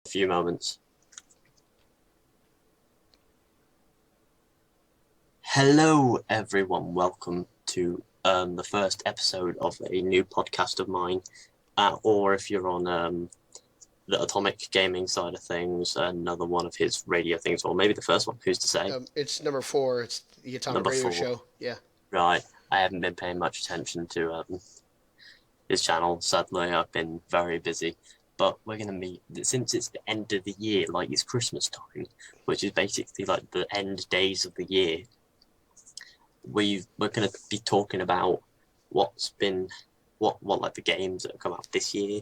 few moments. Hello, everyone. Welcome to the first episode of a new podcast of mine. Or if you're on the Atomic Gaming side of things, another one of his radio things, or maybe the first one. Who's to say? It's number 4. It's the Atomic Number Radio 4. Show. Yeah. Right. I haven't been paying much attention to his channel. Sadly, I've been very busy. But we're going to meet, since it's the end of the year, like it's Christmas time, which is basically like the end days of the year, we're going to be talking about what's been, what like the games that have come out this year,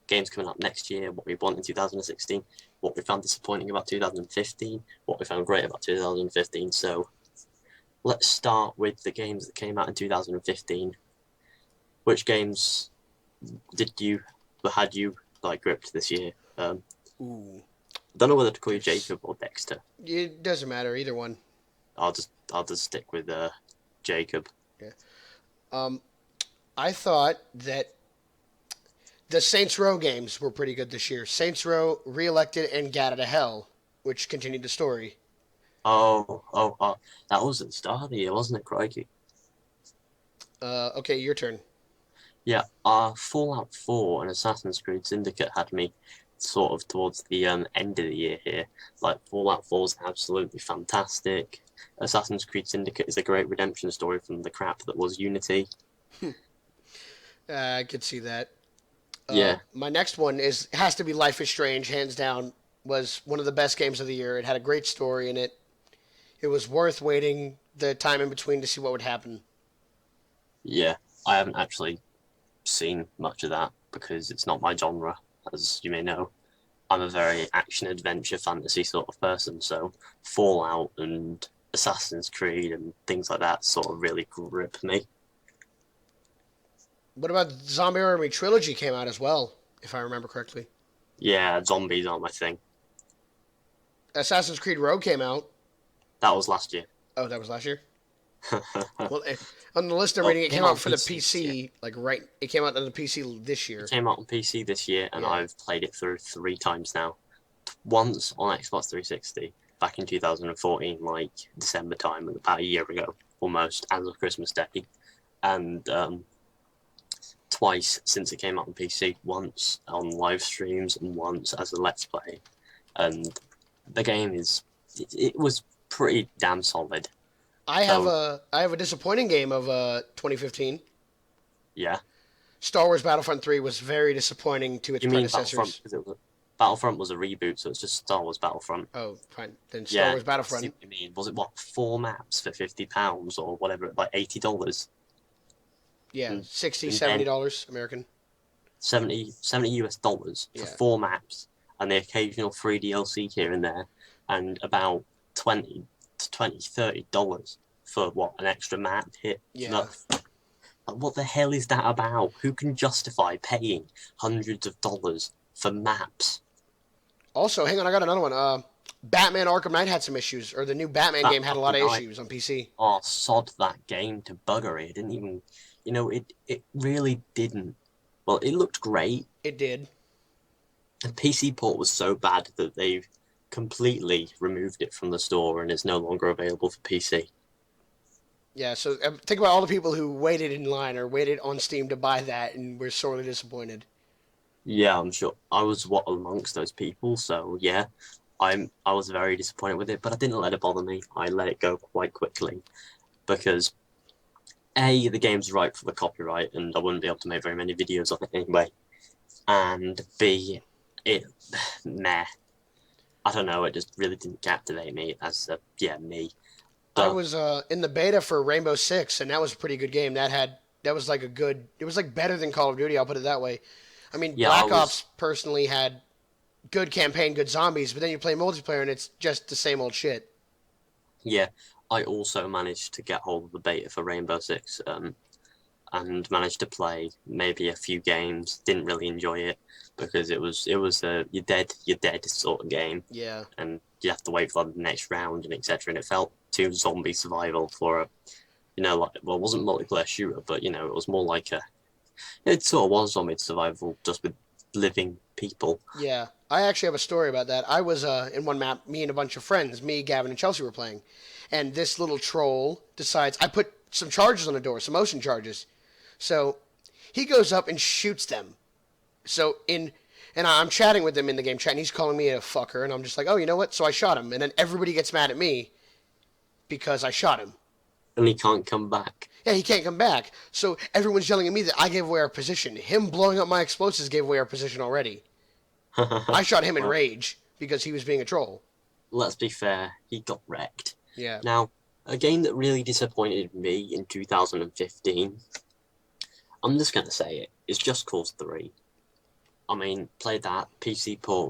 games coming out next year, what we want in 2016, what we found disappointing about 2015, what we found great about 2015. So let's start with the games that came out in 2015. Which games had you like gripped this year? Ooh. Don't know whether to call you Jacob or Dexter. It doesn't matter, either one. I'll just stick with Jacob. Yeah. I thought that the Saints Row games were pretty good this year. Saints Row, Reelected, and Gat to Hell, which continued the story. Oh, that was at the start of the year, wasn't it, crikey? Okay, your turn. Yeah, Fallout 4 and Assassin's Creed Syndicate had me sort of towards the end of the year here. Like, Fallout 4 is absolutely fantastic. Assassin's Creed Syndicate is a great redemption story from the crap that was Unity. I could see that. Yeah. My next one has to be Life is Strange, hands down. Was one of the best games of the year. It had a great story in it. It was worth waiting the time in between to see what would happen. Yeah, I haven't actually seen much of that because it's not my genre, as you may know. I'm a very action-adventure fantasy sort of person, so Fallout and Assassin's Creed and things like that sort of really grip me. What about Zombie Army Trilogy came out as well, if I remember correctly. Yeah, zombies aren't my thing. Assassin's Creed Rogue came out. That was last year. Oh, that was last year? Well, on the list I'm Well, reading, it came out for the PC, PC, it came out on the PC this year. It came out on PC this year, and Yeah. I've played it through 3 times now. Once on Xbox 360, back in 2014, like December time, about a year ago, almost, as of Christmas Day. And twice since it came out on PC, once on live streams and once as a Let's Play. And the game it was pretty damn solid. I have a disappointing game of 2015. Yeah. Star Wars Battlefront 3 was very disappointing to its You mean predecessors. Battlefront? Battlefront was a reboot, so it's just Star Wars Battlefront. Oh, fine. Then Star Wars I see Battlefront. what you mean. Was it 4 maps for £50 or whatever, like $80? Yeah, And, $60, and $70 American. 70 US dollars for Yeah. 4 maps and the occasional free DLC here and there, and about 20 to $30 for an extra map hit. Yeah. What the hell is that about? Who can justify paying hundreds of dollars for maps? Also, hang on, I got another one. Batman Arkham Knight had some issues, or the new Batman game had a lot of issues on PC. Oh, sod that game to buggery. It didn't even, it really didn't. Well, it looked great. It did. The PC port was so bad that they've completely removed it from the store and it's no longer available for PC. Yeah, so think about all the people who waited in line or waited on Steam to buy that and were sorely disappointed. Yeah, I'm sure I was amongst those people, so yeah. I was very disappointed with it, but I didn't let it bother me. I let it go quite quickly because A, the game's ripe for the copyright and I wouldn't be able to make very many videos on it anyway. And B, meh. I don't know, it just really didn't captivate me as me. I was in the beta for Rainbow Six, and that was a pretty good game. It was like better than Call of Duty, I'll put it that way. I mean, Yeah, Black Ops personally had good campaign, good zombies, but then you play multiplayer and it's just the same old shit. Yeah, I also managed to get hold of the beta for Rainbow Six, and managed to play maybe a few games. Didn't really enjoy it because it was a you're dead sort of game. Yeah. And you have to wait for the next round and etc. And it felt too zombie survival for a, it wasn't multiplayer shooter, but it was more like it sort of was zombie survival just with living people. Yeah. I actually have a story about that. I was in one map, me and a bunch of friends, me, Gavin, and Chelsea were playing, and this little troll decides I put some charges on the door, some motion charges. So he goes up and shoots them. So in and I'm chatting with him in the game chat, and he's calling me a fucker, and I'm just like, oh, you know what? So I shot him, and then everybody gets mad at me because I shot him. And he can't come back. Yeah, he can't come back. So everyone's yelling at me that I gave away our position. Him blowing up my explosives gave away our position already. I shot him in Well, rage because he was being a troll. let's be fair, he got wrecked. Yeah. Now, a game that really disappointed me in 2015, I'm just going to say it, is Just Cause 3. I mean, played that, PC port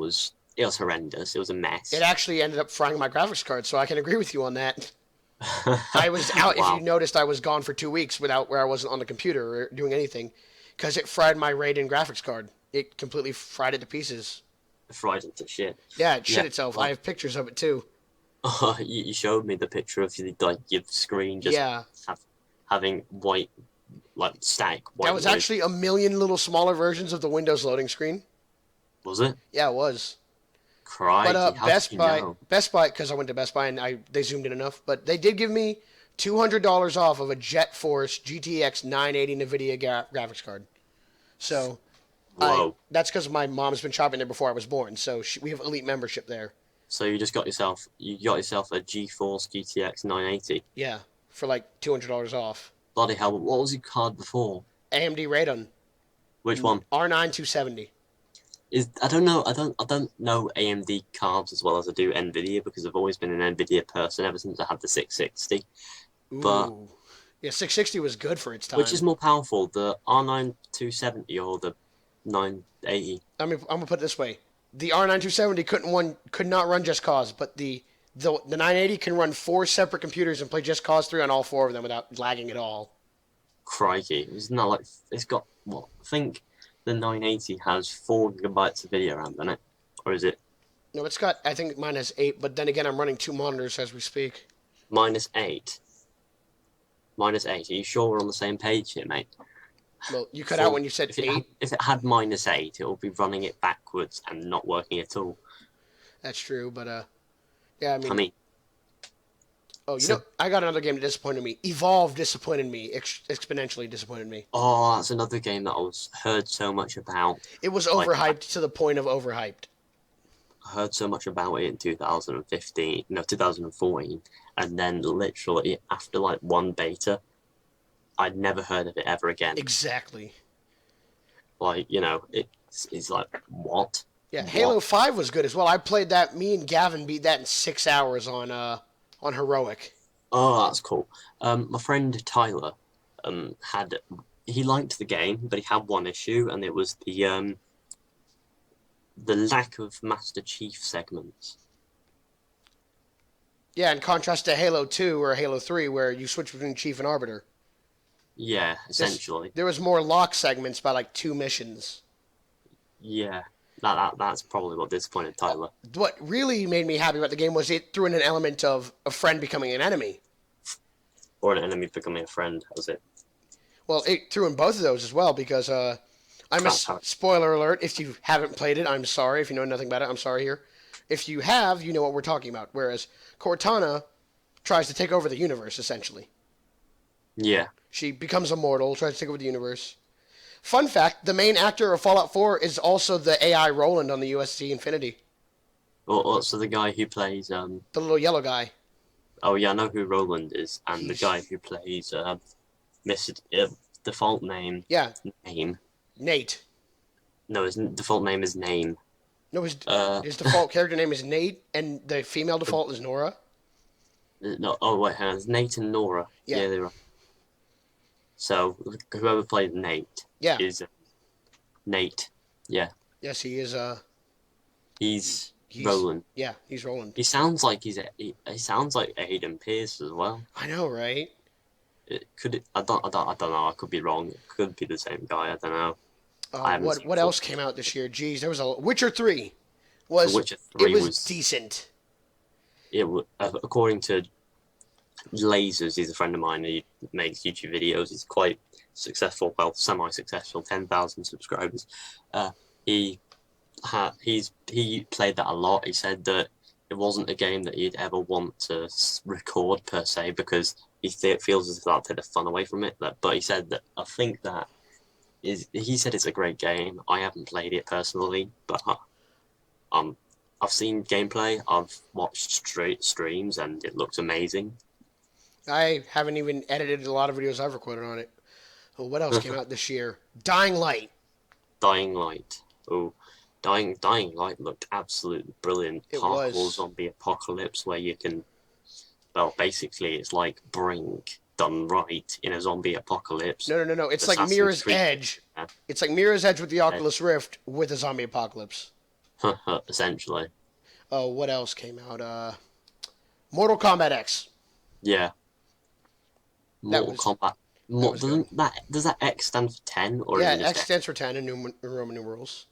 it was horrendous, it was a mess. It actually ended up frying my graphics card, so I can agree with you on that. I was out. Wow. If you noticed, I was gone for 2 weeks without where I wasn't on the computer or doing anything, because it fried my Radeon graphics card. It completely fried it to pieces. Fried into shit. Yeah, it shit Yeah, itself. well, I have pictures of it too. you showed me the picture of like your screen just Yeah, having white, like static white that was noise. actually a million little smaller versions of the Windows loading screen. Was it? Yeah, it was. Crikey, But how did you know? Best Buy, because I went to Best Buy and they zoomed in enough. But they did give me $200 off of a Jet Force GTX 980 NVIDIA graphics card. So Whoa. that's because my mom's been shopping there before I was born. So we have elite membership there. So you got yourself a GeForce GTX 980. Yeah, for like $200 off. Bloody hell! What was your card before? AMD Radeon Which one? R9 270. I don't know. I don't know AMD cards as well as I do Nvidia because I've always been an Nvidia person ever since I had the 660. But Ooh. Yeah, 660 was good for its time. which is more powerful, the R9 270 or the 980? I'm gonna put it this way: the R9 270 could not run Just Cause, but the 980 can run 4 separate computers and play Just Cause 3 on all 4 of them without lagging at all. Crikey! It's not like it's got what? I think the 980 has 4 gigabytes of video RAM in it, or is it No, it's got. I think mine has 8, but then again, I'm running 2 monitors as we speak. -8? -8. Are you sure we're on the same page here, mate? Well, you cut So out when you said if it 8. if it had -8, it will be running it backwards and not working at all. That's true, but yeah, I mean, oh, you so- know, I got another game that disappointed me. Evolve disappointed me. Exponentially disappointed me. oh, that's another game that I heard so much about. It was Like, overhyped to the point of overhyped. I heard so much about it in 2015, no, 2014, and then literally after like one beta, I'd never heard of it ever again. Exactly. Like, it's like, what? Yeah, What? Halo 5 was good as well. I played that. Me and Gavin beat that in 6 hours on Heroic. Oh, that's cool. My friend Tyler, he liked the game, but he had one issue, and it was the lack of Master Chief segments. Yeah, in contrast to Halo 2 or Halo 3, where you switch between Chief and Arbiter. Yeah, essentially. There was more lock segments by like 2 missions. Yeah, that's probably what disappointed Tyler. What really made me happy about the game was it threw in an element of a friend becoming an enemy. Or an enemy becoming a friend, as it. Well, it threw in both of those as well because spoiler alert. If you haven't played it, I'm sorry. If you know nothing about it, I'm sorry here. If you have, you know what we're talking about. Whereas Cortana tries to take over the universe, essentially. Yeah. She becomes immortal, tries to take over the universe. Fun fact, the main actor of Fallout 4 is also the AI Roland on the USC Infinity. So the guy who plays The little yellow guy. Oh yeah, I know who Roland is, and the He's- guy who plays Mr. Default name. Yeah, Name. Nate. No, his default name is Name. No, his default character name is Nate, and the female default is Nora. No, oh wait, hang on, it's Nate and Nora. Yeah. They are. So whoever played Nate Yeah. is Nate. Yeah, Yes, he is. he's He's Roland. Yeah, he's Roland. He sounds like he sounds like Aiden Pierce as well. I know, right? I don't know. I could be wrong. It could be the same guy. I don't know. I haven't seen What it. else came out this year? Jeez, there was a Witcher 3. Was The Witcher it 3 was was- decent. According to Lasers, he's a friend of mine. He makes YouTube videos. He's quite successful, well, semi-successful, 10,000 subscribers. He he played that a lot. He said that it wasn't a game that he'd ever want to record per se because it feels as if that'll take the fun away from it. But he said that I think that is he said it's a great game. I haven't played it personally, but um, I've seen gameplay. I've watched straight streams, and it looks amazing. I haven't even edited a lot of videos I've recorded on it. Oh, what else came out this year? Dying Light. Dying Light. Oh, Dying Light looked absolutely brilliant. It Parkour was. zombie apocalypse where you can, well, basically it's like Brink done right in a zombie apocalypse. No, no, no, no. It's like Assassin's Mirror's Creed, Edge. It's like Mirror's Edge with the Oculus Rift with a zombie apocalypse. essentially. Oh, what else came out? Mortal Kombat X. Yeah, That Mortal was Kombat. that was good. Does that X stand for 10 or is Yeah, it just X X? stands for 10 in Roman numerals.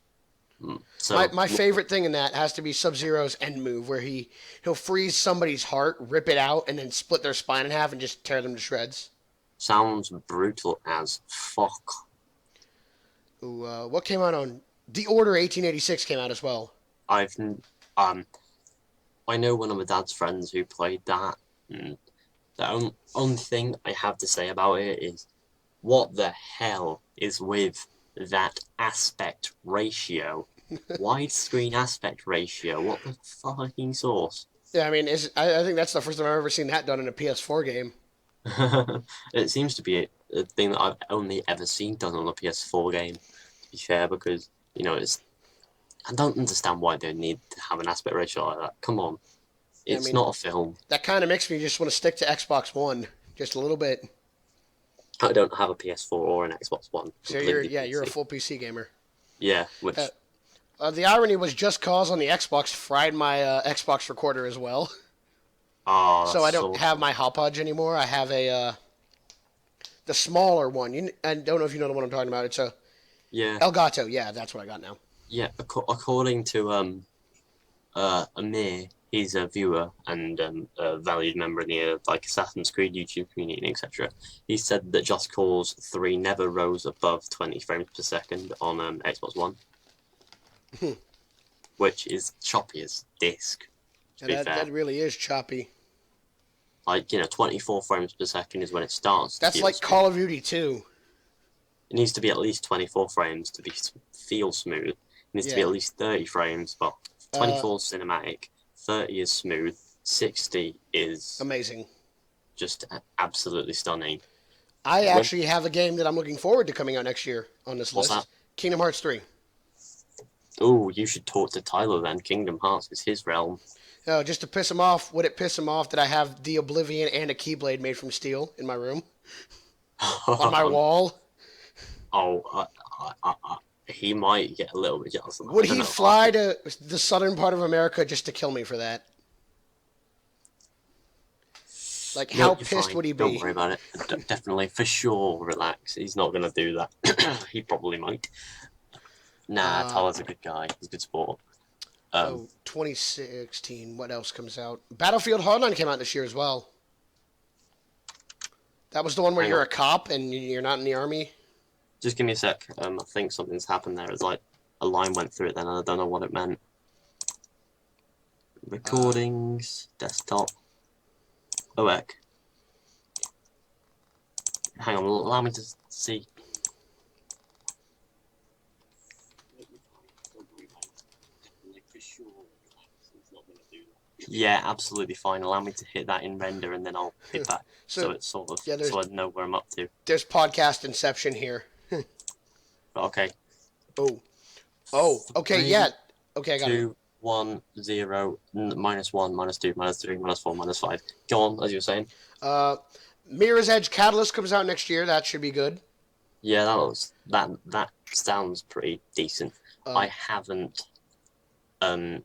My So my favorite thing in that has to be Sub Zero's end move, where he'll freeze somebody's heart, rip it out, and then split their spine in half and just tear them to shreds. sounds brutal as fuck. Ooh, what came out on The Order 1886 came out as well. I've um I know one of my dad's friends who played that. And the only thing I have to say about it is, what the hell is with that aspect ratio? Widescreen aspect ratio. What the fucking source? Yeah, I mean, I think that's the first time I've ever seen that done in a PS4 game. It seems to be a thing that I've only ever seen done on a PS4 game, to be fair, because, it's. I don't understand why they need to have an aspect ratio like that. Come on. Yeah, I It's mean, not a film. that kind of makes me just want to stick to Xbox One just a little bit. I don't have a PS4 or an Xbox One. So you're Completely yeah, you're a PC. full PC gamer. Yeah, Uh, which. the irony was Just Cause on the Xbox fried my Xbox recorder as well. Oh, So that's I don't so. have my Hauppauge anymore. I have a the smaller one. I don't know if you know the one I'm talking about. It's a Yeah, Elgato. Yeah, that's what I got now. yeah. According to Amir, he's a viewer and a valued member of the like Assassin's Creed YouTube community, etc. He said that Just Cause 3 never rose above 20 frames per second on Xbox One, which is choppy as disc. To And be that fair, really is choppy. like 24 frames per second is when it starts to That's feel like smooth. Call of Duty 2. It needs to be at least 24 frames to feel smooth. It needs to be Yeah. at least 30 frames, but Uh, 24 is cinematic, 30 is smooth, 60 is amazing. just absolutely stunning. I When, actually have a game that I'm looking forward to coming out next year on this what's that? list. Kingdom Hearts 3. Oh, you should talk to Tyler then. Kingdom Hearts is his realm. Just to piss him off, would it piss him off that I have the Oblivion and a Keyblade made from steel in my room? On my oh, wall? he might get a little bit jealous of that. Would I don't he know. fly to the southern part of America just to kill me for that? Like, No, how you're pissed fine. would he Don't be? worry about it. Definitely, for sure, relax. He's not going to do that. He probably might. Nah, Uh, Tyler's a good guy. He's a good sport. Um, 2016. What else comes out? Battlefield Hardline came out this year as well. That was the one where hang you're on. a cop and you're not in the army. Just give me a sec. I think something's happened there. It's like a line went through it then, and I don't know what it meant. Uh, Recordings, desktop. Oh, heck. Hang on, allow me to see. Yeah, absolutely fine. Allow me to hit that in render and then I'll hit that so so it's sort of yeah, so I know where I'm up to. there's podcast inception here. But okay. Oh, oh, okay, yeah, Three, okay, I got it. 2, 1, 0, minus 1, minus 2, minus 3, minus 4, minus 5. Go on, as you were saying. Uh, Mirror's Edge Catalyst comes out next year. That should be good. Yeah, that sounds pretty decent. I Um, haven't um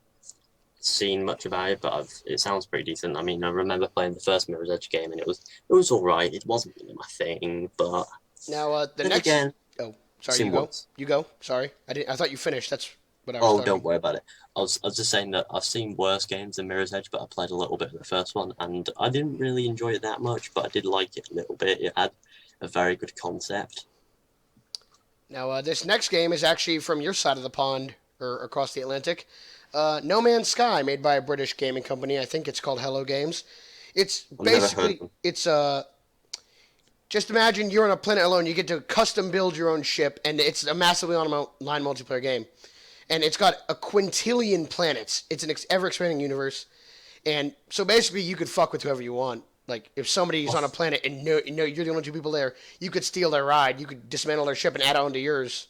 seen much about it, but it sounds pretty decent. I mean, I remember playing the first Mirror's Edge game, and it was all right. It wasn't really my thing, but now the then next. again, Oh, sorry, you seen go. once. You go. Sorry, I didn't. I thought you finished. That's what I was Oh, starting. don't worry about it. I was just saying that I've seen worse games than Mirror's Edge, but I played a little bit of the first one, and I didn't really enjoy it that much, but I did like it a little bit. It had a very good concept. Now this next game is actually from your side of the pond. or across the Atlantic. No Man's Sky, made by a British gaming company. I think it's called Hello Games. It's I've never heard of basically them. it's just imagine you're on a planet alone. You get to custom build your own ship, and it's a massively online multiplayer game. And it's got a quintillion planets. It's an ever expanding universe, and so basically you could fuck with whoever you want. Like if somebody's on a Oh, planet and you're the only two people there, you could steal their ride. You could dismantle their ship and add on to yours.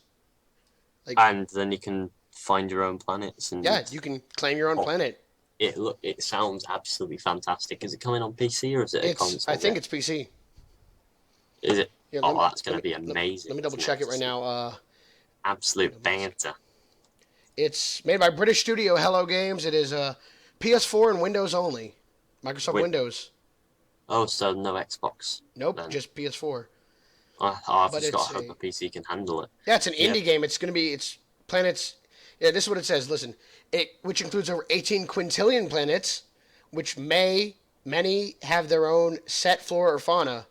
Like and then you can find your own planets yeah, and you can claim your own oh, planet. it sounds absolutely fantastic. Is it coming on PC or is it a I console think game? it's PC. Is it? Yeah, Oh, that's let going to me be let, let amazing me double to check it to right see. now. Absolute banter. It's made by British studio Hello Games. It is PS4 and Windows only. Microsoft Wait, Windows. oh, so no Xbox Nope, then. just PS4. I've But just got it's to hope a the PC can handle it. yeah, it's an Yeah, indie game. It's gonna be it's planets. Yeah, this is what it says. Listen, it which includes over 18 quintillion planets, which many have their own set flora or fauna.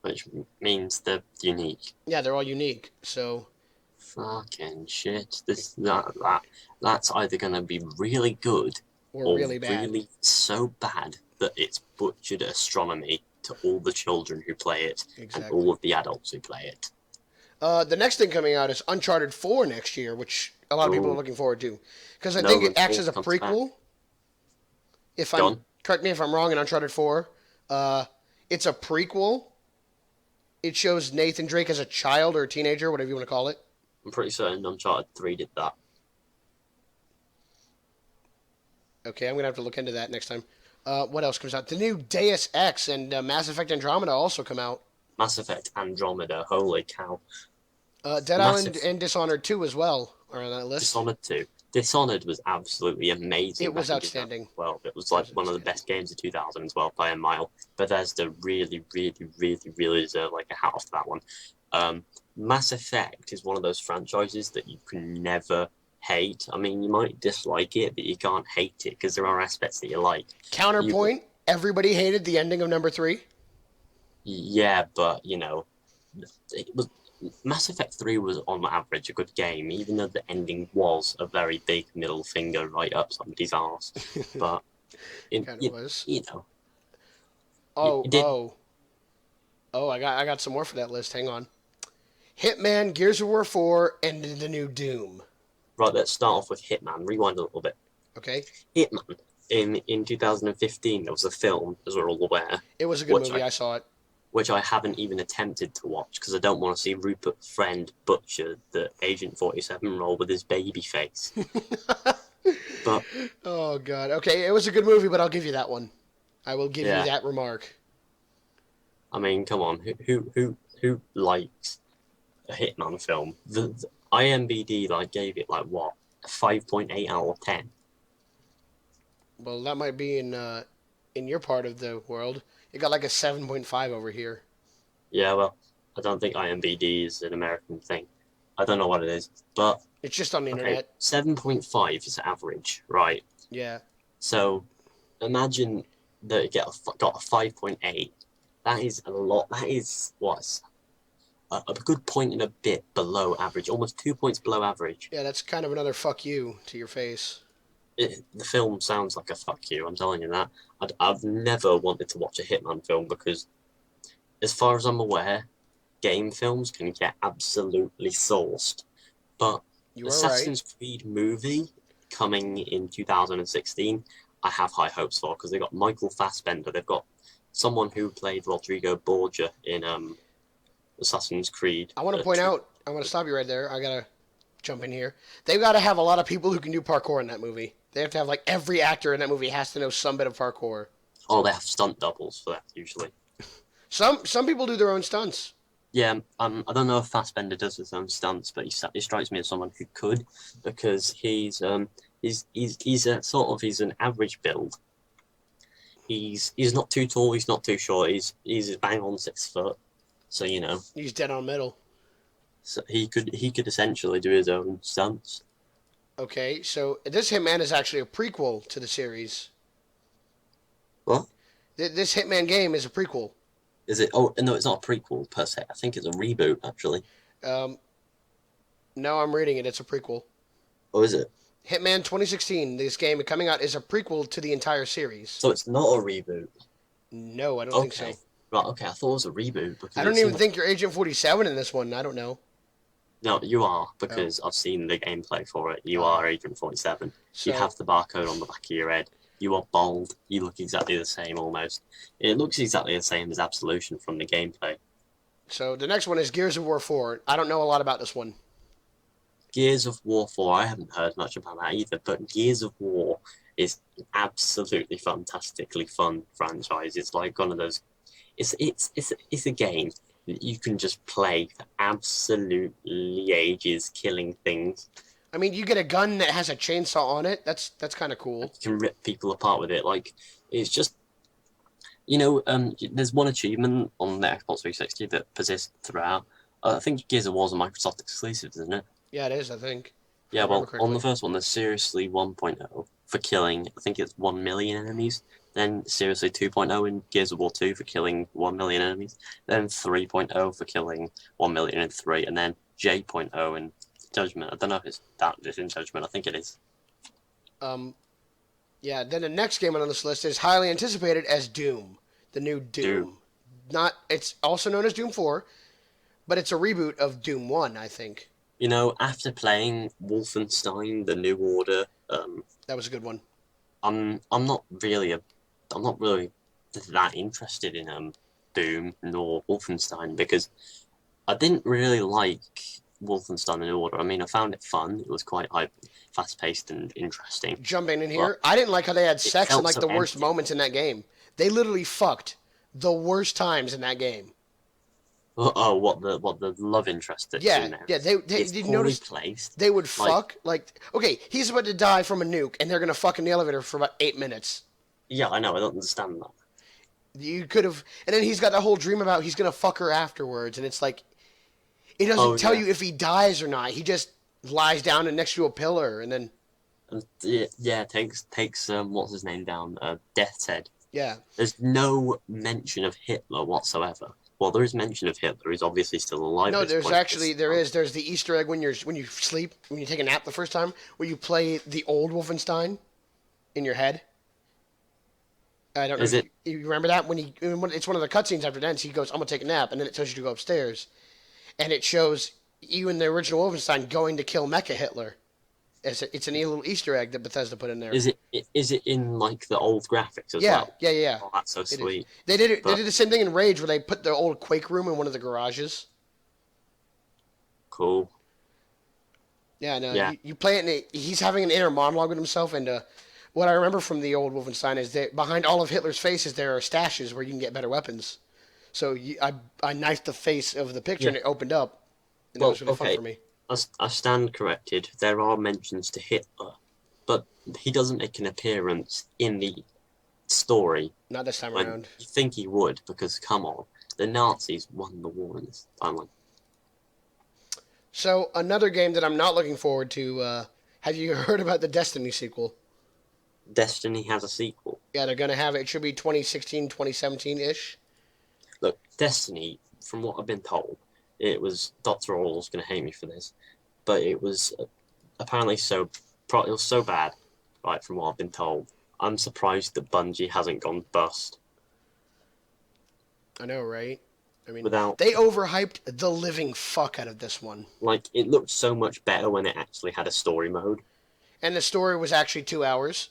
which means they're unique. Yeah, they're all unique. So Fucking shit. That's either gonna be really good we're or really bad. really so bad that it's butchered astronomy to all the children who play it and all Exactly. of the adults who play it. The next thing coming out is Uncharted 4 next year, which a lot of people are Oh, looking forward to, because I think it Nolan acts North as a comes back. prequel. If I'm Gone. correct me if I'm wrong in Uncharted 4, uh, it's a prequel. It shows Nathan Drake as a child or a teenager, whatever you want to call it. I'm pretty certain Uncharted 3 did that. Okay, I'm gonna have to look into that next time. What else comes out? The new Deus Ex and Mass Effect Andromeda also come out. Mass Effect Andromeda, holy cow. Dead Island Massive and Dishonored 2 as well are on that list. Dishonored 2. Dishonored was absolutely amazing It was back in outstanding. 2012. It was It like was one of the outstanding. best games of 2012 by a mile. Bethesda really deserve like a hat off to that one. Mass Effect is one of those franchises that you can never hate. I mean, you might dislike it, but you can't hate it because there are aspects that you like. You, Counterpoint: everybody hated the ending of number 3. yeah, but it was Mass Effect 3 was on average a good game, even though the ending was a very big middle finger right up somebody's arse. But it, Kind of you, was. you know, Oh, it did oh, oh! I got some more for that list. Hang on. Hitman, Gears of War 4, and the new Doom. right. Let's start off with Hitman. Rewind a little bit. Okay, Hitman in 2015 there was a film, as we're all aware, it was a good which movie. I saw it. I haven't even attempted to watch because I don't want to see Rupert Friend butcher the Agent 47 role with his baby face. But Oh God. Okay, it was a good movie, but I'll give you that one. I will give you yeah, that remark. I mean, come on, who likes a Hitman film? The IMBD like gave it like what 5.8 out of 10. Well, that might be in your part of the world. It got like a 7.5 over here. Yeah, well, I don't think IMBD is an American thing. I don't know what it is, but It's just on the okay, internet. 7.5 is average, right? Yeah. So imagine that you got a 5.8. That is a lot. That is what a good point and a bit below average, almost 2 points below average. Yeah, that's kind of another fuck you to your face. The film sounds like a fuck you. I'm telling you that. I've never wanted to watch a Hitman film because, as far as I'm aware, game films can get absolutely sauced. But You are right. Assassin's Creed movie coming in 2016, I have high hopes for because they've got Michael Fassbender. They've got someone who played Rodrigo Borgia in Assassin's Creed. I want to point out. I want to stop you right there. I gotta jump in here. They've got to have a lot of people who can do parkour in that movie. They have to have like every actor in that movie has to know some bit of parkour. Oh, they have stunt doubles for that usually. Some people do their own stunts. Yeah, I don't know if Fassbender does his own stunts, but he strikes me as someone who could because he's a sort of he's an average build. He's not too tall, he's not too short. He's bang on 6 foot. So He's dead on middle. so he could essentially do his own stunts. Okay, so this Hitman is actually a prequel to the series. What This Hitman game is a prequel. is it? Oh no, it's not a prequel per se. I think it's a reboot actually. Um, no, I'm reading it. It's a prequel. Or is it? Hitman 2016. This game coming out is a prequel to the entire series. So it's not a reboot. No, I don't think so. Okay. Right, okay, I thought it was a reboot I because it don't even seemed like think you're Agent 47 in this one. I don't know. no, you are Oh, because I've seen the gameplay for it. You are oh. Agent 47. You So have the barcode on the back of your head. You are bald. You look exactly the same almost. It looks exactly the same as Absolution from the gameplay. So the next one is Gears of War 4. I don't know a lot about this one. Gears of War 4, I haven't heard much about that either, but Gears of War is an absolutely fantastically fun franchise. It's like one of those it's a game that you can just play for absolutely ages killing things. I mean, you get a gun that has a chainsaw on it. That's kind of You cool. can rip people apart with it. Like it's just there's one achievement on the Xbox 360 that persists throughout. I think Gears of War is a Microsoft exclusive, isn't it? Yeah, it is. I think, if I Yeah, remember well, on the correctly. first one, there's seriously 1.0 for killing, I think it's 1 million enemies. Then seriously 2.0 in Gears of War 2 for killing 1 million enemies. Then 3.0 for killing 1 million in 3. And then J.0 in Judgment. I don't know if it's that just in Judgment. I think it is. Um, yeah. Then the next game on this list is highly anticipated as Doom, the new Doom. Doom. Not. It's also known as Doom 4, but it's a reboot of Doom 1. I think After playing Wolfenstein: The New Order, that was a good one. I'm not really I'm not really that interested in Doom nor Wolfenstein because I didn't really like Wolfenstein: The New Order. I mean, I found it fun. It was quite fast paced and interesting, Jumping in but here, I didn't like how they had it sex in felt like so the worst empty. moments in that game. They literally fucked the worst times in that game. Oh, what the love interest that's Yeah, in there yeah. is They it's did you poorly notice placed. they would Like, fuck like okay, he's about to die from a nuke, and they're gonna fuck in the elevator for about 8 minutes. yeah, I know, I don't understand that. You could have, and then he's got that whole dream about he's gonna fuck her afterwards, and it's like it Oh doesn't tell yeah, you if he dies or not. He just lies down and next to a pillar, and then and yeah, takes what's his name down, Death's Head. yeah, There's no mention of Hitler whatsoever. Well, there is mention of Hitler. He's obviously still alive at no, this there's point. actually there's the Easter egg when you sleep when you take a nap the first time where you play the old Wolfenstein in your head. I don't know Is if it? you remember that when it's one of the cutscenes after dance. He goes, "I'm gonna take a nap," and then it tells you to go upstairs, and it shows you in the original Wolfenstein going to kill Mecha Hitler. It's a neat little Easter egg that Bethesda put in there. Is it in like the old graphics as Yeah, well? yeah, yeah, yeah. Oh, that's so It is. sweet. They did it. They But did the same thing in Rage, where they put the old Quake room in one of the garages. cool. Yeah, no, Yeah. you play it, and he's having an inner monologue with himself. And what I remember from the old Wolfenstein is that behind all of Hitler's faces, there are stashes where you can get better weapons. So I knifed the face of the picture, Yeah. and it opened up, and that Well, was really fun okay. for me. I stand corrected. There are mentions to Hitler, but he doesn't make an appearance in the story Not this time when around. you think he would, because come on, the Nazis won the war in this timeline. So another game that I'm not looking forward to. Have you heard about the Destiny sequel? Destiny has a sequel. Yeah, they're gonna have it. It should be 2016, 2017 ish. Look, Destiny, from what I've been told, it was Dr. Orwell's going to hate me for this, but it was apparently it was so bad, right? From what I've been told, I'm surprised that Bungie hasn't gone bust I know, right? I mean, without they overhyped the living fuck out of this one, like it looked so much better when it actually had a story mode. and the story was actually 2 hours.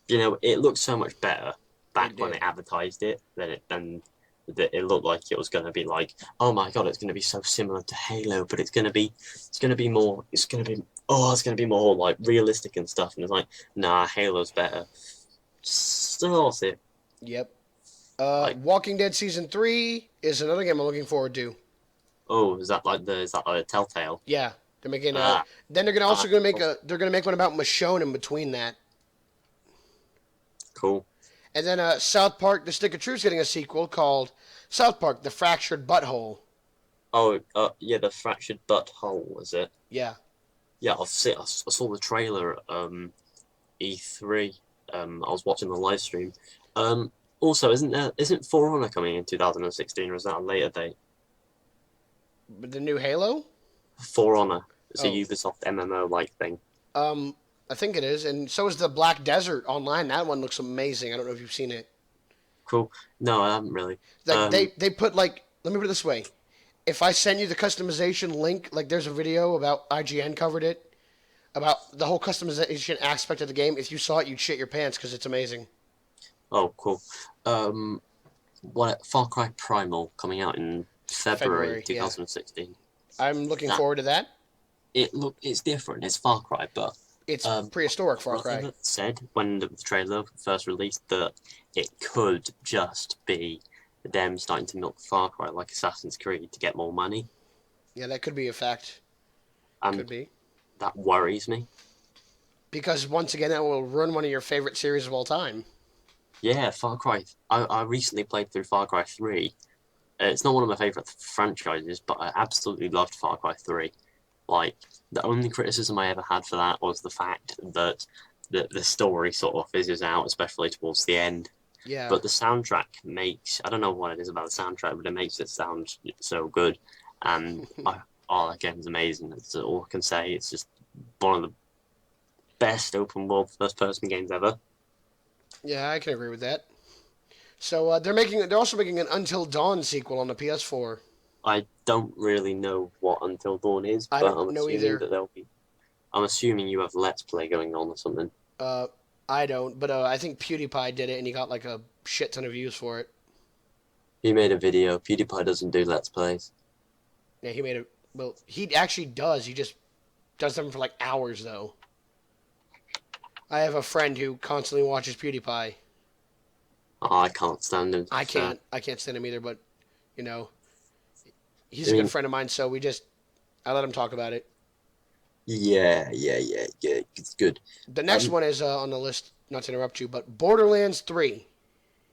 It looked so much better back It when they did. advertised it than that it looked like it was going to be like, oh my god, it's going to be so similar to Halo, but it's going to be more, it's going to be more like realistic and stuff. And it's like, nah, Halo's better. Still, it Yep. like, Walking Dead season 3 is another game I'm looking forward to. oh, is that like a Telltale? Yeah, they're making a. Ah, Then they're gonna ah, also gonna make a. They're gonna make one about Michonne in between that. cool. And then South Park: The Stick of Truth's getting a sequel called South Park: The Fractured Butthole. Oh, yeah, the fractured butthole was it? Yeah. Yeah, I saw the trailer at E3. I was watching the live stream. Also, isn't For Honor coming in 2016, or is that a later date? But the new Halo? For Honor. It's a Oh, Ubisoft MMO like thing. um, I think it is, and so is the Black Desert Online. That one looks amazing. I don't know if you've seen it. Cool. No, I haven't really. Like Um, they put like, let me put it this way: if I send you the customization link, like there's a video about IGN covered it about the whole customization aspect of the game. If you saw it, you'd shit your pants because it's amazing. oh, cool. Um, what Far Cry Primal coming out in February February, yeah. 2016. I'm looking That forward to that. it's different. It's Far Cry, but It's um, prehistoric my Far Cry. brother said when the trailer first released that it could just be them starting to milk Far Cry like Assassin's Creed to get more money, Yeah, that could be a fact. Could and be. that worries me. Because once again, that will ruin one of your favorite series of all time. Yeah, Far Cry. I recently played through Far Cry 3. It's not one of my favorite franchises, but I absolutely loved Far Cry 3. Like, the only criticism I ever had for that was the fact that the story sort of fizzes out, especially towards the end. Yeah. But the soundtrack makes, I don't know what it is about the soundtrack, but it makes it sound so good. And oh, that game's amazing. That's all I can say. It's just one of the best open world first person games ever. Yeah, I can agree with that. So they're also making an Until Dawn sequel on the PS4. I don't really know what Until Dawn is, I but don't I'm know assuming either. that there'll be. I'm assuming you have Let's Play going on or something. Uh, I don't, but I think PewDiePie did it, and he got like a shit ton of views for it. He made a video. PewDiePie doesn't do Let's Plays. Yeah, he made it. Well, he actually does. He just does them for like hours though. I have a friend who constantly watches PewDiePie. Oh, I can't stand him, to be I fair. can't. I can't stand him either. But you know, I he's a good mean, friend of mine, so I let him talk about it. yeah. It's good. The next Um, one is on the list. Not to interrupt you, but Borderlands 3.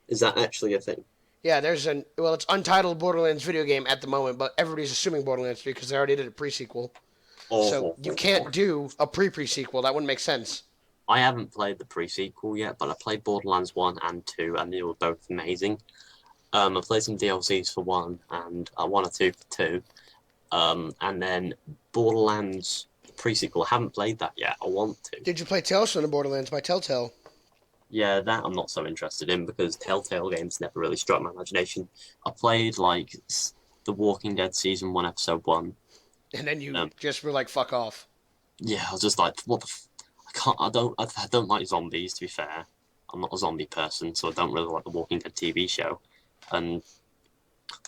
is that actually a thing? Yeah, it's untitled Borderlands video game at the moment, but everybody's assuming Borderlands 3 because they already did a prequel. So Oh, you can't do a pre-prequel. That wouldn't make sense. I haven't played the pre-sequel yet, but I played Borderlands 1 and 2, and they were both amazing. I played some DLCs for 1, and 1 or 2 for 2. And then Borderlands pre-sequel, I haven't played that yet. I want to. Did you play Tales from the Borderlands by Telltale? Yeah, that I'm not so interested in because Telltale games never really struck my imagination. I played like The Walking Dead season 1, episode 1. And then you Um, just were like, "Fuck off." yeah, I was just like, what the? I can't. I don't like zombies. To be fair, I'm not a zombie person, so I don't really like the Walking Dead TV show, and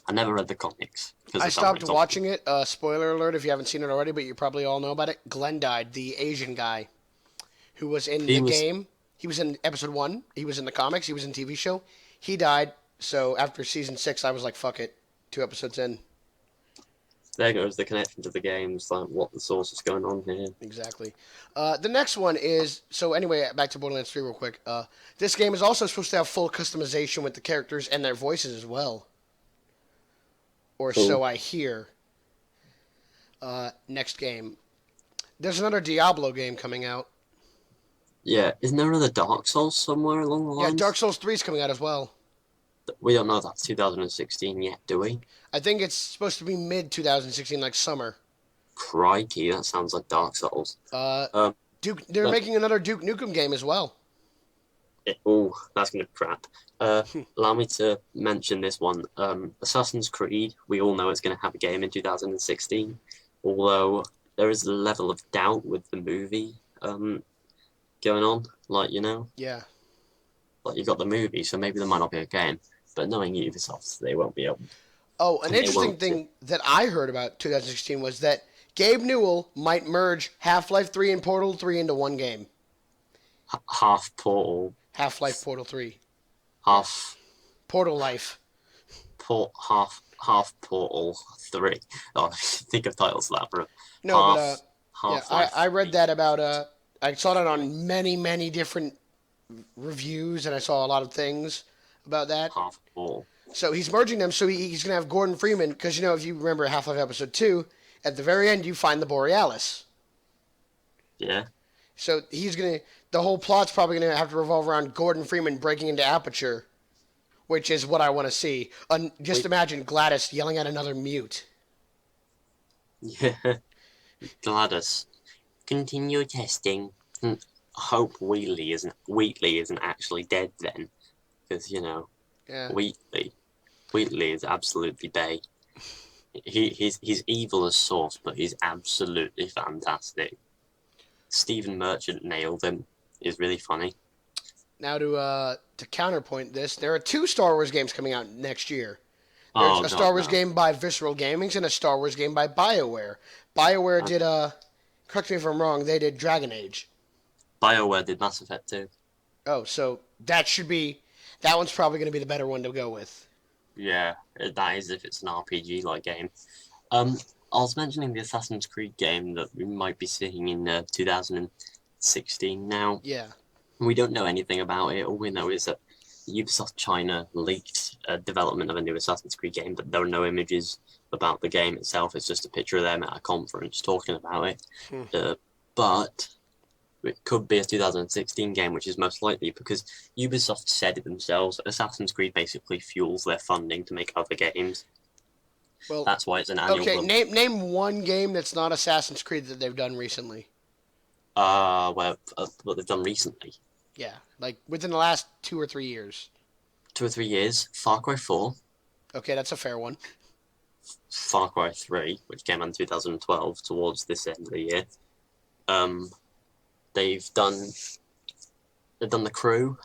I never read the comics because I I don't stopped like zombies. watching it. Spoiler alert if you haven't seen it already, but you probably all know about it. Glenn died, the Asian guy who was in He the was game. He was in episode 1. He was in the comics. He was in TV show. He died. So after season 6, I was like, "Fuck it." 2 episodes in. there goes the connection to the games, like what the source is going on here. Exactly. The next one is so anyway. Back to Borderlands 3 real quick. This game is also supposed to have full customization with the characters and their voices as well, or Cool. so I hear. Next game. There's another Diablo game coming out. Yeah, isn't there another Dark Souls somewhere along the Yeah, Dark lines? Souls 3 is coming out as well. We don't know if that's 2016 yet, do we? I think it's supposed to be mid 2016, like summer. Crikey, that sounds like Dark Souls. Uh, Um, Duke. They're but making another Duke Nukem game as well. oh, that's gonna be crap. Allow me to mention this one. Assassin's Creed. We all know it's gonna have a game in 2016, although there is a level of doubt with the movie going on. Like Yeah. like you got the movie, so maybe there might not be a game. But knowing Ubisoft, they won't be able. Oh, an They interesting won't. thing that I heard about 2016 was that Gabe Newell might merge Half-Life 3 and Portal 3 into one game. Half Portal, Half-Life Portal 3. Yes. half Portal Life. half Portal 3. Oh, think of titles for that, bro. No, but Half yeah, Half I Life I read 3. that about I saw that on many different reviews and I saw a lot of things about that. Half Portal. So he's merging them. So he's gonna have Gordon Freeman because if you remember Half-Life Episode 2, at the very end you find the Borealis. Yeah. So the whole plot's probably gonna have to revolve around Gordon Freeman breaking into Aperture, which is what I want to see. Just Wait. imagine Gladys yelling at another mute. Yeah. Gladys, continue testing. Hope Wheatley isn't actually dead then, because Yeah. Wheatley is absolutely bay. He's evil as sauce, but he's absolutely fantastic. Stephen Merchant nailed him. He's really funny. Now to counterpoint this, there are two Star Wars games coming out next year. There's Oh a Star god, Wars no. game by Visceral Gaming and a Star Wars game by BioWare. BioWare Uh, did correct me if I'm wrong, they did Dragon Age. BioWare did Mass Effect too. Oh, so that one's probably going to be the better one to go with. Yeah, that is if it's an RPG like game. Um, I was mentioning the Assassin's Creed game that we might be seeing in 2016 now. Yeah. We don't know anything about it. All we know is that Ubisoft China leaked development of a new Assassin's Creed game, but there are no images about the game itself. It's just a picture of them at a conference talking about it. Hmm. But it could be a 2016 game, which is most likely because Ubisoft said it themselves. Assassin's Creed basically fuels their funding to make other games. Well, That's why it's an annual. okay, name one game that's not Assassin's Creed that they've done recently. What they've done recently. Yeah, like within the last 2 or 3 years. 2 or 3 years. Far Cry 4, Okay, that's a fair one. Far Cry 3, which came out in 2012 towards this end of the year. Um, they've done the Crew.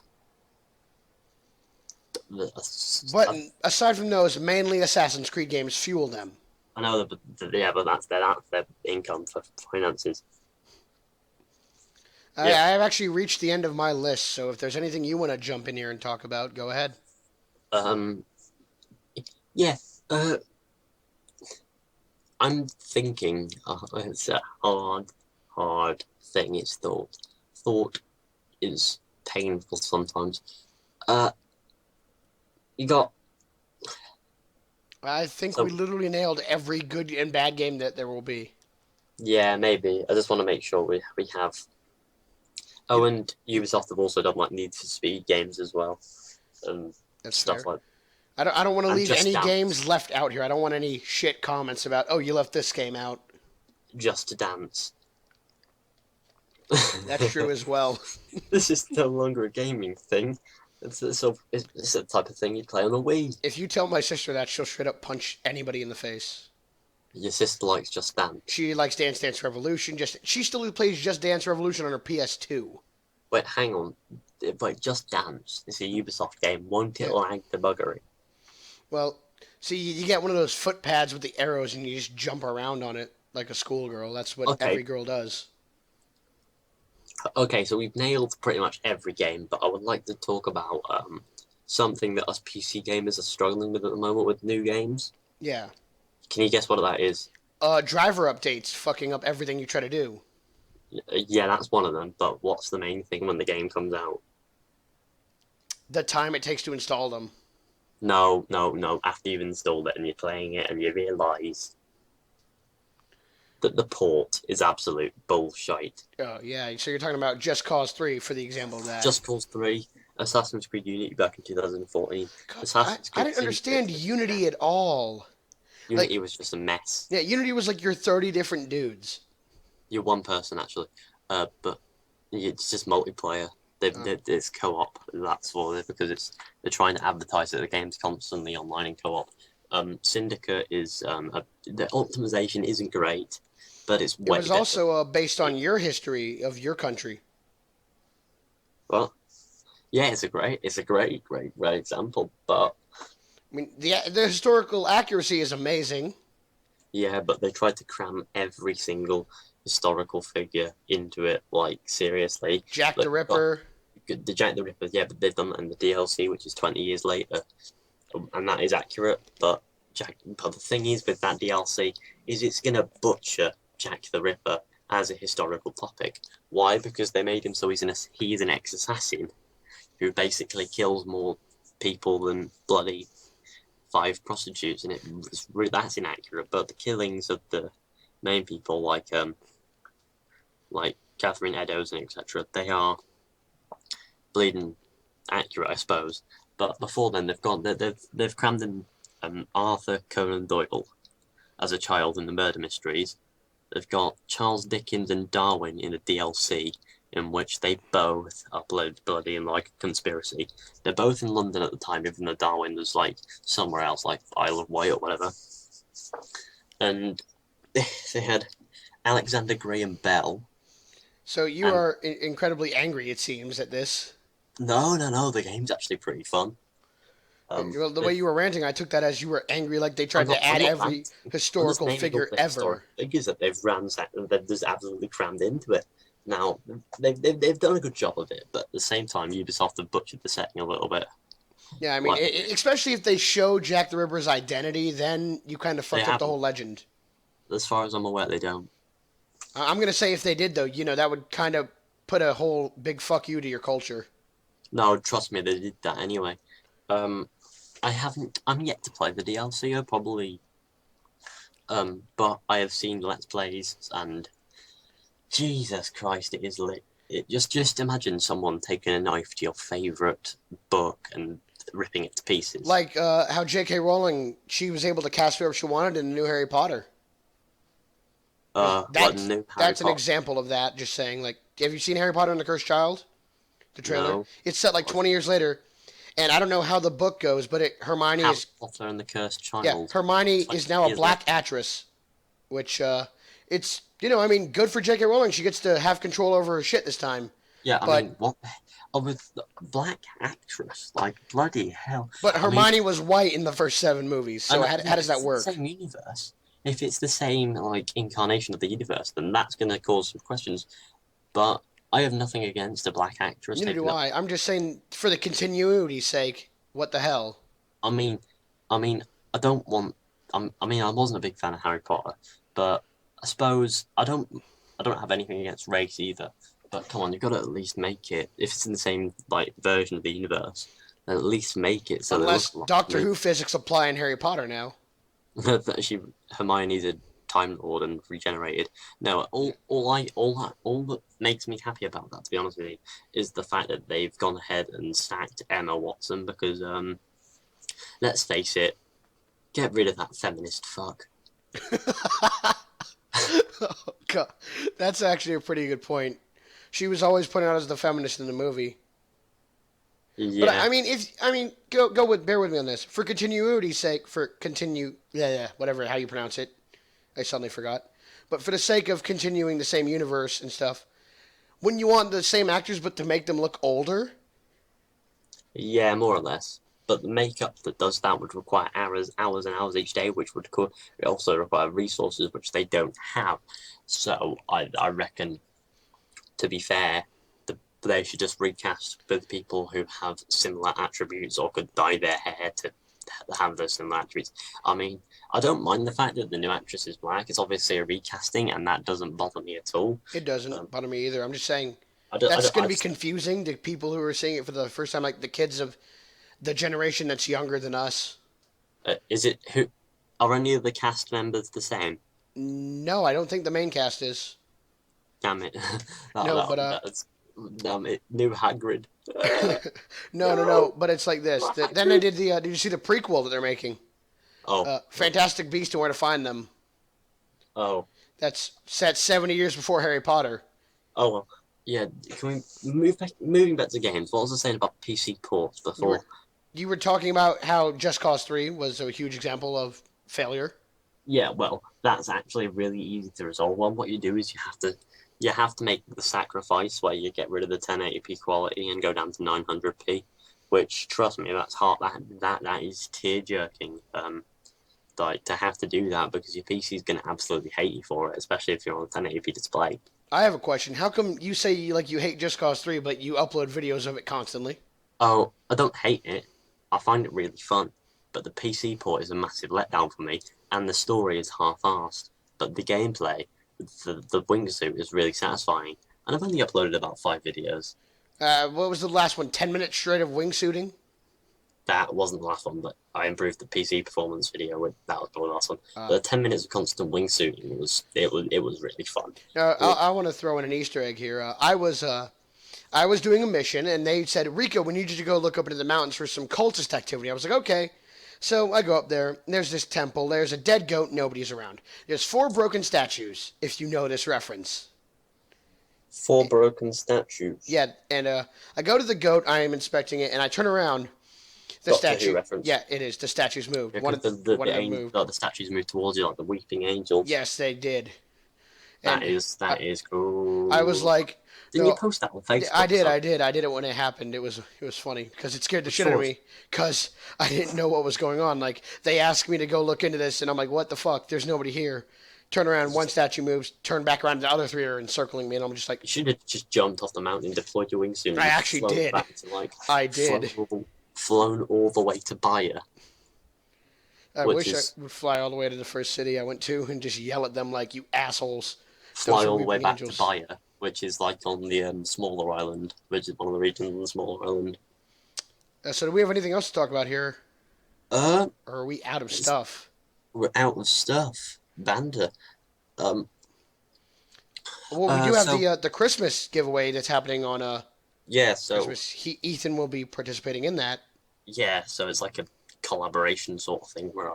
But aside from those, mainly Assassin's Creed games fuel them. I know that, but that's their income for finances. Yeah. I've actually reached the end of my list, so if there's anything you want to jump in here and talk about, go ahead. Um, yeah. I'm thinking. It's a hard thing. It's thought. Thought is painful sometimes. Uh, you got I think we so literally nailed every good and bad game that there will be. yeah, maybe. I just want to make sure we have. You Oh, and Ubisoft have also done like Need for Speed games as well, and That's stuff fair. like. I don't want to And leave Just any Dance, games left out here. I don't want any shit comments about, oh, you left this game out. Just Dance. That's true as well. This is no longer a gaming thing. It's the type of thing you play on a Wii. If you tell my sister that, she'll straight up punch anybody in the face. Your sister likes Just Dance. She likes Dance Dance Revolution. She still plays Just Dance Revolution on her PS2. Wait, hang on. Wait, Just Dance. It's a Ubisoft game. Won't it Yeah. lag the buggery? Well, see, you get one of those foot pads with the arrows, and you just jump around on it like a schoolgirl. That's what every Okay, girl does. okay. So we've nailed pretty much every game, but I would like to talk about something that us PC gamers are struggling with at the moment with new games. Yeah. Can you guess what that is? Driver updates fucking up everything you try to do. Yeah, that's one of them. But what's the main thing when the game comes out? The time it takes to install them. No, no, no. After you've installed it and you're playing it and you realise that the port is absolute bullshit. Oh, yeah. So you're talking about Just Cause 3 for the example of that. Just Cause 3, Assassin's Creed Unity back in 2014, God, Assassin's I Creed didn't understand Syndicate. Unity at all. Unity Like, was just a mess. yeah, Unity was like your 30 different dudes. You're one person actually, but it's just multiplayer. Oh. It's co-op. That's for it because they're trying to advertise that the game's constantly online and co-op. Syndicate is the optimization isn't great, but it's It way was better. also based on your history of your country. Well, yeah, it's a great example. But I mean, the historical accuracy is amazing. yeah, but they tried to cram every single historical figure into it. Like seriously, Jack the like got Ripper. the Jack the Ripper. Yeah, but they've done that in the DLC, which is 20 years later, and that is accurate. But the thing is with that DLC is it's gonna butcher Jack the Ripper as a historical topic. Why? Because they made him so he's an ex-assassin who basically kills more people than bloody 5 prostitutes, and that's inaccurate. But the killings of the main people, like Catherine Eddowes and etc., they are bleeding accurate, I suppose. But before then, they've crammed in Arthur Conan Doyle as a child in the murder mysteries, they've got Charles Dickens and Darwin in a DLC in which they both upload bloody and like a conspiracy. They're both in London at the time, even though Darwin was like somewhere else, like Isle of Wight or whatever. And they had Alexander Graham Bell. So you And are incredibly angry, it seems, at this. no, the game's actually pretty fun. Well, the way If you were ranting, I took that as you were angry, like they I'm tried not, to I'm add not every ranting. I'm just historical naming all figure the historic ever. figures that they've ransacked and they've just absolutely crammed into it. Now they've done a good job of it, but at the same time, Ubisoft have butchered the setting a little bit. Yeah, I mean, Like especially if they show Jack the Ripper's identity, then you kind of they fucked up the haven't, whole legend. as far as I'm aware, they don't. I'm gonna say if they did, though, that would kind of put a whole big fuck you to your culture. No, trust me, they did that anyway. Um, I haven't. I'm yet to play the DLC. I probably. But I have seen Let's Plays, and Jesus Christ, it is lit. It just imagine someone taking a knife to your favorite book and ripping it to pieces. Like how J.K. Rowling, she was able to cast whoever she wanted in the new Harry Potter. Like the new Harry That's an Potter. example of that. Just saying, like, have you seen Harry Potter and the Cursed Child? The trailer. No, It's set like 20 years later, and I don't know how the book goes, but Hermione Harry is Potter and the Cursed yeah, Child. Hermione 20 is now a years later. black actress, which it's I mean, good for J.K. Rowling. She gets to have control over her shit this time. Yeah, I But mean, what? Oh, with the black actress, like bloody hell. but I mean, Hermione was white in the first 7 movies. So and how yeah, does if that it's in the work? same universe, if it's the same like incarnation of the universe, then that's going to cause some questions. But I have nothing against a black actress Neither do taking up. I. I'm just saying for the continuity's sake. What the hell? I mean, I mean, I don't want. I mean, I wasn't a big fan of Harry Potter, but I suppose I don't have anything against race either. But come on, you've got to at least make it. If it's in the same like version of the universe, then at least make it so they look Unless a lot. I Doctor mean, Who physics apply in Harry Potter now. that she Hermione's a Time Lord and regenerated. No, all that makes me happy about that, to be honest with you, is the fact that they've gone ahead and sacked Emma Watson because let's face it, get rid of that feminist fuck. Oh, God. That's actually a pretty good point. She was always put out as the feminist in the movie. But Yeah, I mean, go with bear with me on this for continuity's sake. For continue, yeah, whatever how you pronounce it. I suddenly forgot. But for the sake of continuing the same universe and stuff, wouldn't you want the same actors but to make them look older? yeah, more or less. But the makeup that does that would require hours and hours each day, which would also require resources which they don't have. So I reckon, to be fair, they should just recast with people who have similar attributes or could dye their hair to have those similar attributes. I mean, I don't mind the fact that the new actress is black. It's obviously a recasting, and that doesn't bother me at all. It doesn't Um, bother me either. I'm just saying I don't, I that's don't, going I to be just, confusing to people who are seeing it for the first time, like the kids of the generation that's younger than us. is it who? Are any of the cast members the same? No, I don't think the main cast is. Damn it! No, but That's damn it! New Hagrid. no. No. But it's like this. Then they did the. Did you see the prequel that they're making? Oh, Fantastic Beasts and Where to Find Them. oh, That's set 70 years before Harry Potter. oh. Well, yeah. Can we moving back to games? What was I saying about PC ports You were before? you were talking about how Just Cause 3 was a huge example of failure. Yeah, well, that's actually really easy to resolve. Well, what you do is you have to make the sacrifice where you get rid of the 1080p quality and go down to 900p, which trust me, that's hard. That is tear jerking. Like to have to do that because your PC is going to absolutely hate you for it, especially if you're on a 1080p display. I have a question. How come you say you hate Just Cause 3, but you upload videos of it constantly? Oh, I don't hate it. I find it really fun, but the PC port is a massive letdown for me, and the story is half-assed. But the gameplay, the wingsuit is really satisfying, and I've only uploaded about 5 videos. What was the last one? 10 minutes straight of wingsuiting? That wasn't the last one, but I improved the PC performance video with that was the last one. Uh, The 10 minutes of constant wingsuiting was really fun. I, It, I want to throw in an Easter egg here. I was doing a mission, and they said, Rico, we need you to go look up into the mountains for some cultist activity. I was like, okay. So I go up there. And there's this temple. There's a dead goat. Nobody's around. There's 4 broken statues. If you know this reference. 4 broken statues. Yeah, and I go to the goat. I am inspecting it, and I turn around. The Doctor Who statue. reference. Yeah, it is. The statues moved. Yeah, One because of one of them moved. the statues move towards you like the weeping angels. Yes, they did. That And is I, that is I was cool. like, Didn't you no, post that on I Facebook or did, I something? did, I did it when it happened. It was funny because it scared the I'm shit out of sure. me because I didn't know what was going on. Like they asked me to go look into this, and I'm like, what the fuck? There's nobody here. Turn around, one statue moves. Turn back around, the other 3 are encircling me, and I'm just like, You should have just jumped off the mountain, deployed your wingsuit, I and actually flown did. back to like I did. flown all the way to Bayer, I which wish I is would fly all the way to the first city I went to and just yell at them like, you assholes. Those fly are all the way weeping back to angels. Bayer, which is like on the smaller island, which is one of the regions on the smaller island. So do we have anything else to talk about here, Uh, or are we out of stuff? we're out of stuff. Banda. Um. Well, we do have So the Christmas giveaway that's happening on yeah. So Christmas. Ethan will be participating in that. yeah. So it's like a collaboration sort of thing where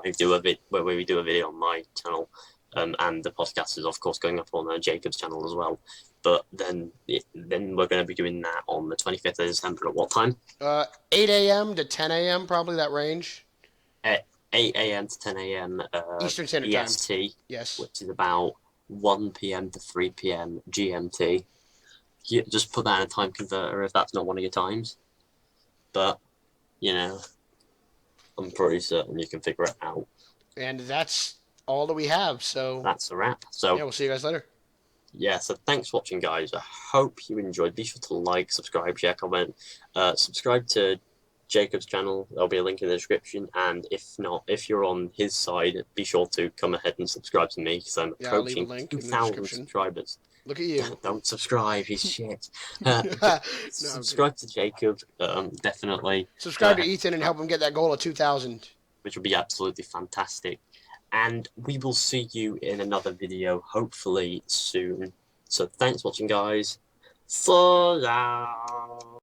where we do a video on my channel, and the podcast is of course going up on Jacob's channel as well. But then we're going to be doing that on the 25th of December at what time? 8 a.m. to 10 a.m. probably that range. At 8 a.m. to 10 a.m. Eastern Standard Time. EST, Yes. which is about 1 p.m. to 3 p.m. GMT. You just put that in a time converter if that's not one of your times. But, you know, I'm pretty certain you can figure it out. And that's all that we have. So That's a wrap. yeah, So, we'll see you guys later. yeah, so thanks for watching, guys. I hope you enjoyed. Be sure to like, subscribe, share, comment. Subscribe to Jacob's channel. There'll be a link in the description. And if not, if you're on his side, be sure to come ahead and subscribe to me because I'm Yeah, I'll leave a approaching link in the 2,000 description. subscribers. Look at you. Don't subscribe, he's shit. No, I'm kidding. Subscribe to Jacob, definitely, Subscribe to Ethan and help him get that goal of 2,000. which would be absolutely fantastic. And we will see you in another video, hopefully soon. So thanks for watching, guys. So long.